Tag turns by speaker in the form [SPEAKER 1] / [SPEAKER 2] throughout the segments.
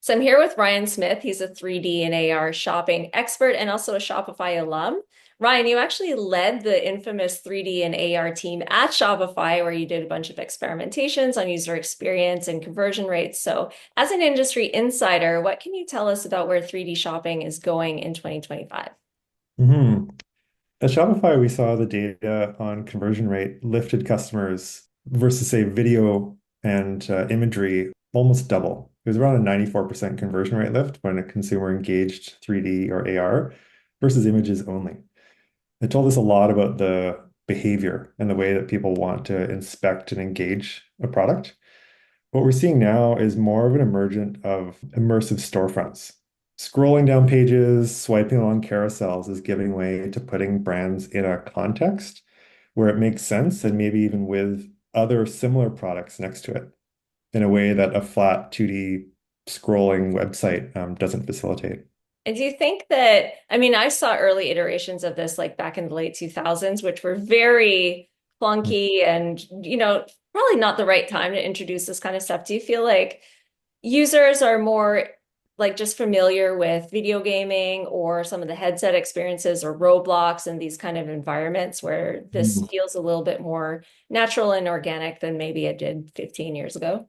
[SPEAKER 1] So I'm here with Ryan Smith. He's a 3D and AR shopping expert and also a Shopify alum. Ryan, you actually led the infamous 3D and AR team at Shopify, where you did a bunch of experimentations on user experience and conversion rates. So, as an industry insider, what can you tell us about where 3D shopping is going in 2025?
[SPEAKER 2] hmm At Shopify, we saw the data on conversion rate lifted customers versus, say, video and imagery almost double. It was around a 94% conversion rate lift when a consumer engaged 3D or AR versus images only. It told us a lot about the behavior and the way that people want to inspect and engage a product. What we're seeing now is more of an emergent of immersive storefronts. Scrolling down pages, swiping along carousels is giving way to putting brands in a context where it makes sense and maybe even with other similar products next to it in a way that a flat 2D scrolling website doesn't facilitate.
[SPEAKER 1] And do you think that, I mean, I saw early iterations of this like back in the late 2000s, which were very clunky and, probably not the right time to introduce this kind of stuff. Do you feel like users are more like just familiar with video gaming or some of the headset experiences or Roblox and these kind of environments where this
[SPEAKER 2] Mhm.
[SPEAKER 1] feels a little bit more natural and organic than maybe it did 15 years ago?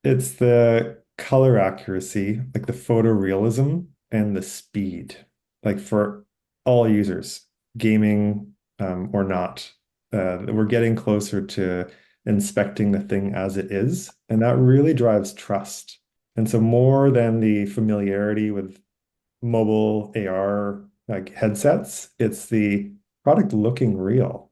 [SPEAKER 2] It's the color accuracy, like the photorealism and the speed, like for all users, gaming or not. We're getting closer to inspecting the thing as it is, and that really drives trust. And so more than the familiarity with mobile AR like headsets, it's the product looking real.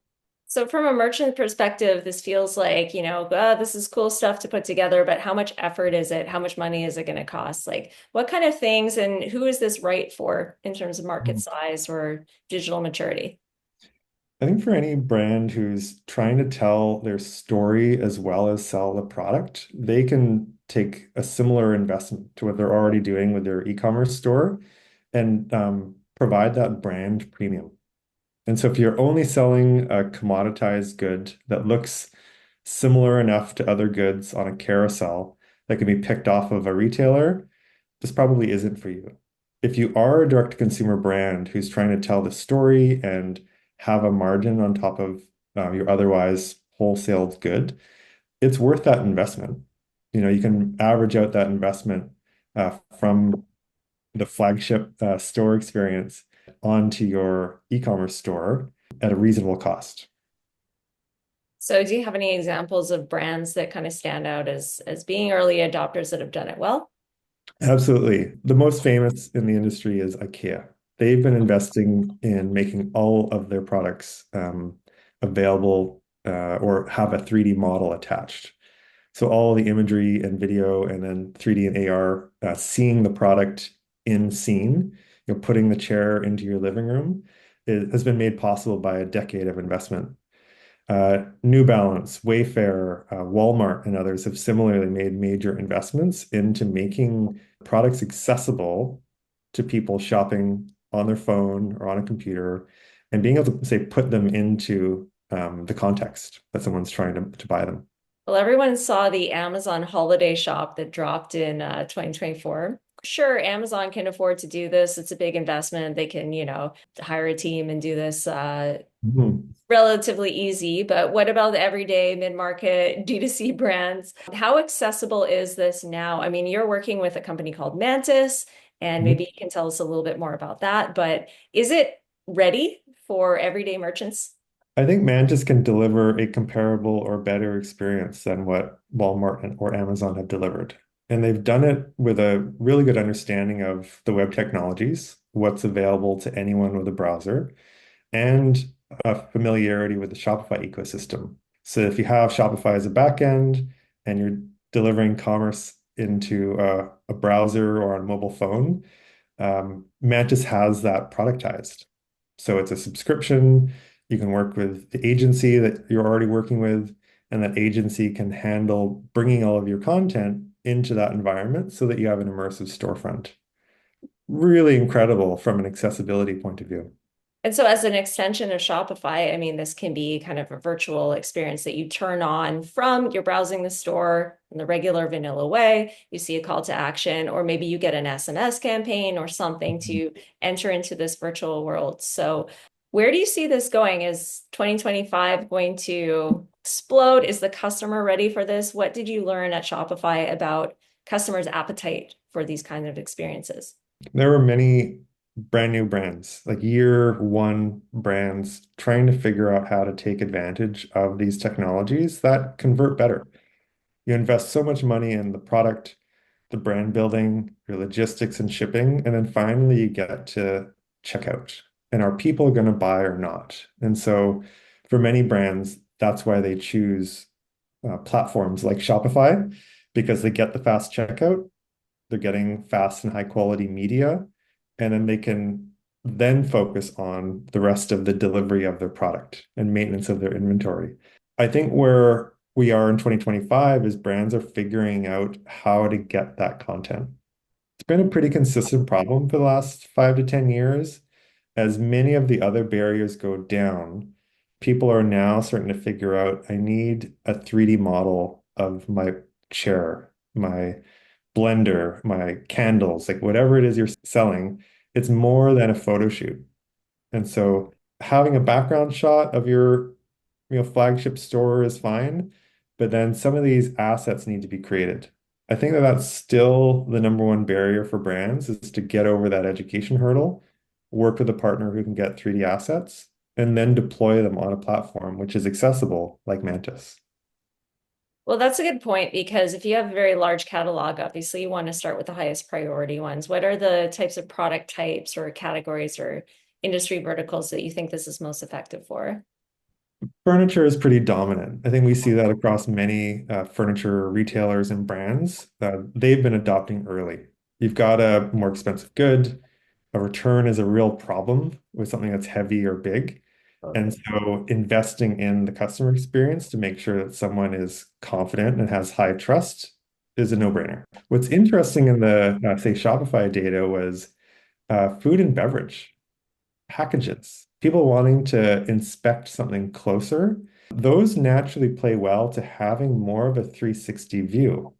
[SPEAKER 1] So from a merchant perspective, this feels like, this is cool stuff to put together, but how much effort is it? How much money is it going to cost? Like what kind of things and who is this right for in terms of market size or digital maturity?
[SPEAKER 2] I think for any brand who's trying to tell their story as well as sell the product, they can take a similar investment to what they're already doing with their e-commerce store and provide that brand premium. And so if you're only selling a commoditized good that looks similar enough to other goods on a carousel that can be picked off of a retailer, this probably isn't for you. If you are a direct-to-consumer brand who's trying to tell the story and have a margin on top of your otherwise wholesaled good, it's worth that investment. You can average out that investment from the flagship store experience onto your e-commerce store at a reasonable cost.
[SPEAKER 1] So do you have any examples of brands that kind of stand out as being early adopters that have done it well?
[SPEAKER 2] Absolutely. The most famous in the industry is IKEA. They've been investing in making all of their products available or have a 3D model attached. So all the imagery and video and then 3D and AR, seeing the product in scene, putting the chair into your living room, it has been made possible by a decade of investment. New Balance, Wayfair, Walmart, and others have similarly made major investments into making products accessible to people shopping on their phone or on a computer and being able to, say, put them into the context that someone's trying to buy them.
[SPEAKER 1] Well, everyone saw the Amazon holiday shop that dropped in 2024. Sure, Amazon can afford to do this. It's a big investment. They can, hire a team and do this
[SPEAKER 2] Mhm.
[SPEAKER 1] relatively easy. But what about the everyday mid-market D2C brands? How accessible is this now? I mean, you're working with a company called Mantis, and maybe you can tell us a little bit more about that. But is it ready for everyday merchants?
[SPEAKER 2] I think Mantis can deliver a comparable or better experience than what Walmart or Amazon have delivered. And they've done it with a really good understanding of the web technologies, what's available to anyone with a browser, and a familiarity with the Shopify ecosystem. So if you have Shopify as a backend and you're delivering commerce into a browser or on a mobile phone, Mantis has that productized. So it's a subscription. You can work with the agency that you're already working with, and that agency can handle bringing all of your content into that environment so that you have an immersive storefront. Really incredible from an accessibility point of view.
[SPEAKER 1] And so, as an extension of Shopify, I mean, this can be kind of a virtual experience that you turn on from you're browsing the store in the regular vanilla way. You see a call to action, or maybe you get an SMS campaign or something to enter into this virtual world. So, where do you see this going? Is 2025 going to explode? Is the customer ready for this? What did you learn at Shopify about customers' appetite for these kinds of experiences?
[SPEAKER 2] There were many brand new brands, like year one brands, trying to figure out how to take advantage of these technologies that convert better. You invest so much money in the product, the brand building, your logistics and shipping, and then finally you get to checkout. And are people going to buy or not? And so for many brands, that's why they choose platforms like Shopify because they get the fast checkout, they're getting fast and high quality media, and then they can then focus on the rest of the delivery of their product and maintenance of their inventory. I think where we are in 2025 is brands are figuring out how to get that content. It's been a pretty consistent problem for the last 5 to 10 years. As many of the other barriers go down, people are now starting to figure out I need a 3D model of my chair, my blender, my candles, like whatever it is you're selling, it's more than a photo shoot. And so having a background shot of your, flagship store is fine, but then some of these assets need to be created. I think that that's still the number one barrier for brands is to get over that education hurdle, work with a partner who can get 3D assets, and then deploy them on a platform which is accessible like Mantis.
[SPEAKER 1] Well, that's a good point because if you have a very large catalog, obviously you want to start with the highest priority ones. What are the types of product types or categories or industry verticals that you think this is most effective for?
[SPEAKER 2] Furniture is pretty dominant. I think we see that across many furniture retailers and brands. They've been adopting early. You've got a more expensive good. A return is a real problem with something that's heavy or big. And
[SPEAKER 1] Totally.
[SPEAKER 2] so investing in the customer experience to make sure that someone is confident and has high trust is a no-brainer. What's interesting in the, say, Shopify data was food and beverage packages, people wanting to inspect something closer, those naturally play well to having more of a 360 view.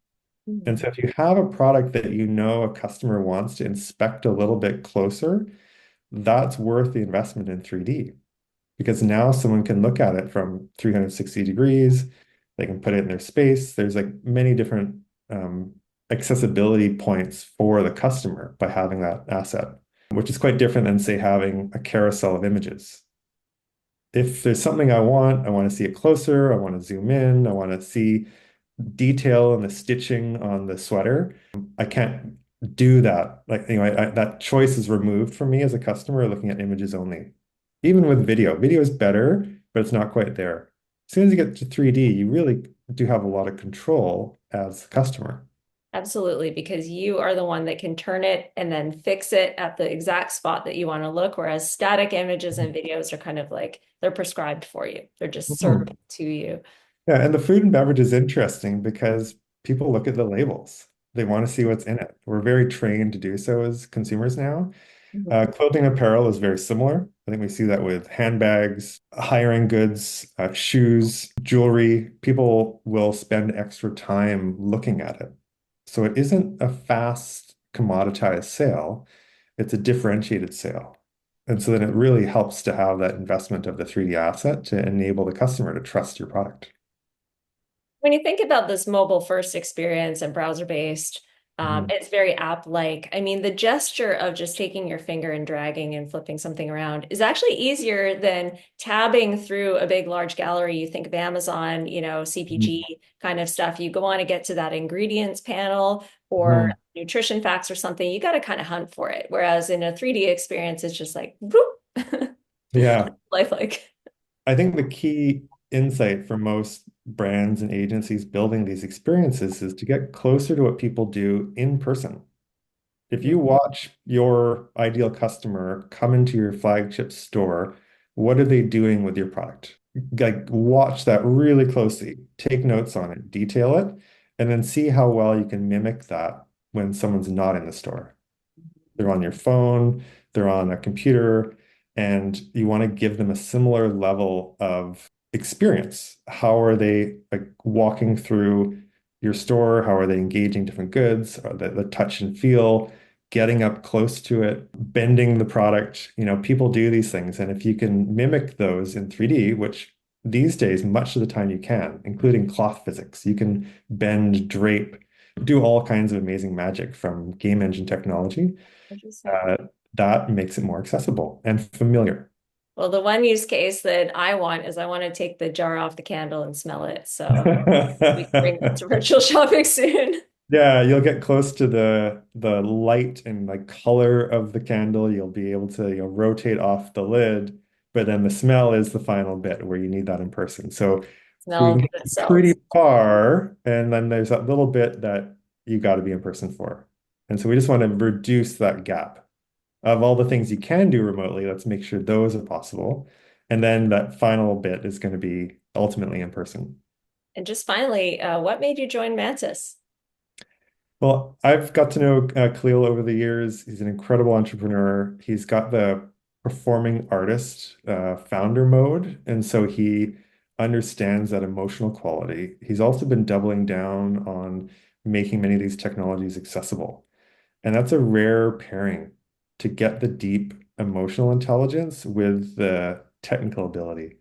[SPEAKER 2] And
[SPEAKER 1] Mhm.
[SPEAKER 2] so if you have a product that you know a customer wants to inspect a little bit closer, that's worth the investment in 3D because now someone can look at it from 360 degrees. They can put it in their space. There's like many different um, accessibility points for the customer by having that asset, which is quite different than, say, having a carousel of images. If there's something I want to see it closer, I want to zoom in, I want to see detail in the stitching on the sweater. I can't do that. Like, that choice is removed from me as a customer looking at images only. Even with video, video is better, but it's not quite there. As soon as you get to 3D, you really do have a lot of control as a customer.
[SPEAKER 1] Absolutely, because you are the one that can turn it and then fix it at the exact spot that you want to look, whereas static images and videos are kind of like they're prescribed for you. They're just served
[SPEAKER 2] Mhm.
[SPEAKER 1] to you.
[SPEAKER 2] Yeah, and the food and beverage is interesting because people look at the labels. They want to see what's in it. We're very trained to do so as consumers now.
[SPEAKER 1] Mhm.
[SPEAKER 2] Clothing apparel is very similar. I think we see that with handbags, higher end goods, shoes, jewelry. People will spend extra time looking at it. So it isn't a fast, commoditized sale, it's a differentiated sale. And so then it really helps to have that investment of the 3D asset to enable the customer to trust your product.
[SPEAKER 1] When you think about this mobile first experience and browser based,
[SPEAKER 2] Mhm.
[SPEAKER 1] it's very app like. I mean, the gesture of just taking your finger and dragging and flipping something around is actually easier than tabbing through a big, large gallery. You think of Amazon,
[SPEAKER 2] Mhm.
[SPEAKER 1] CPG kind of stuff. You go on to get to that ingredients panel or
[SPEAKER 2] Mhm.
[SPEAKER 1] nutrition facts or something. You got to kind of hunt for it. Whereas in a 3D experience, it's just like, whoop,
[SPEAKER 2] Yeah.
[SPEAKER 1] lifelike.
[SPEAKER 2] I think the key insight for most brands and agencies building these experiences is to get closer to what people do in person. If you watch your ideal customer come into your flagship store, what are they doing with your product? Like, watch that really closely, take notes on it, detail it, and then see how well you can mimic that when someone's not in the store. They're on your phone, they're on a computer, and you want to give them a similar level of experience. How are they like walking through your store? How are they engaging different goods? The touch and feel, getting up close to it, bending the product. People do these things. And if you can mimic those in 3D, which these days, much of the time you can, including cloth physics, you can bend, drape, do all kinds of amazing magic from game engine technology.
[SPEAKER 1] Interesting.
[SPEAKER 2] Uh, that makes it more accessible and familiar.
[SPEAKER 1] Well, the one use case that I want is I want to take the jar off the candle and smell it. So we can bring that to virtual shopping soon.
[SPEAKER 2] Yeah, you'll get close to the light and like color of the candle. You'll be able to, rotate off the lid, but then the smell is the final bit where you need that in person. So we
[SPEAKER 1] Smell
[SPEAKER 2] can get
[SPEAKER 1] that
[SPEAKER 2] pretty
[SPEAKER 1] sells.
[SPEAKER 2] far, and then there's that little bit that you got to be in person for. And so we just want to reduce that gap of all the things you can do remotely. Let's make sure those are possible. And then that final bit is going to be ultimately in person.
[SPEAKER 1] And just finally, what made you join Mantis?
[SPEAKER 2] Well, I've got to know Khalil over the years. He's an incredible entrepreneur. He's got the performing artist founder mode, and so he understands that emotional quality. He's also been doubling down on making many of these technologies accessible. And that's a rare pairing to get the deep emotional intelligence with the technical ability.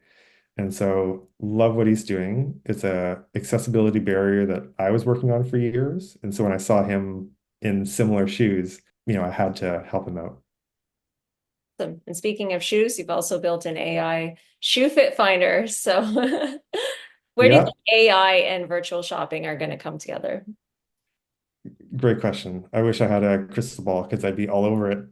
[SPEAKER 2] And so love what he's doing. It's a accessibility barrier that I was working on for years. And so when I saw him in similar shoes, I had to help him out.
[SPEAKER 1] And speaking of shoes, you've also built an AI shoe fit finder. So where do you
[SPEAKER 2] Yeah,
[SPEAKER 1] think AI and virtual shopping are going to come together?
[SPEAKER 2] great question. I wish I had a crystal ball because I'd be all over it.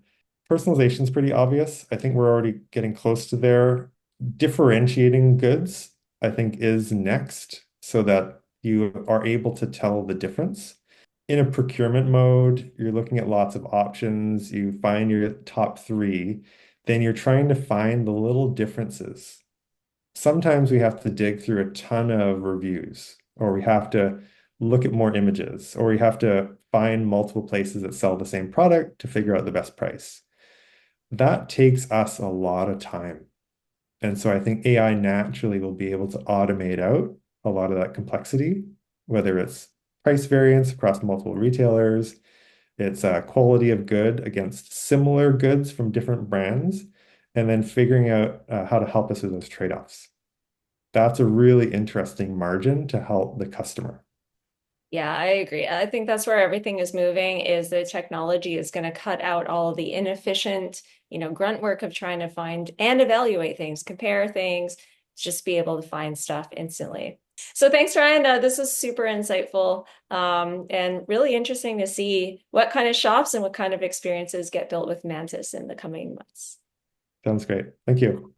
[SPEAKER 2] Personalization is pretty obvious. I think we're already getting close to there. Differentiating goods, I think, is next so that you are able to tell the difference. In a procurement mode, you're looking at lots of options. You find your top three, then you're trying to find the little differences. Sometimes we have to dig through a ton of reviews, or we have to look at more images, or we have to find multiple places that sell the same product to figure out the best price. That takes us a lot of time. And so I think AI naturally will be able to automate out a lot of that complexity, whether it's price variance across multiple retailers, it's quality of good against similar goods from different brands, and then figuring out how to help us with those trade-offs. That's a really interesting margin to help the customer.
[SPEAKER 1] Yeah, I agree. I think that's where everything is moving is the technology is going to cut out all of the inefficient, grunt work of trying to find and evaluate things, compare things, just be able to find stuff instantly. So thanks, Ryan. This is super insightful, and really interesting to see what kind of shops and what kind of experiences get built with Mantis in the coming months.
[SPEAKER 2] Sounds great. Thank you.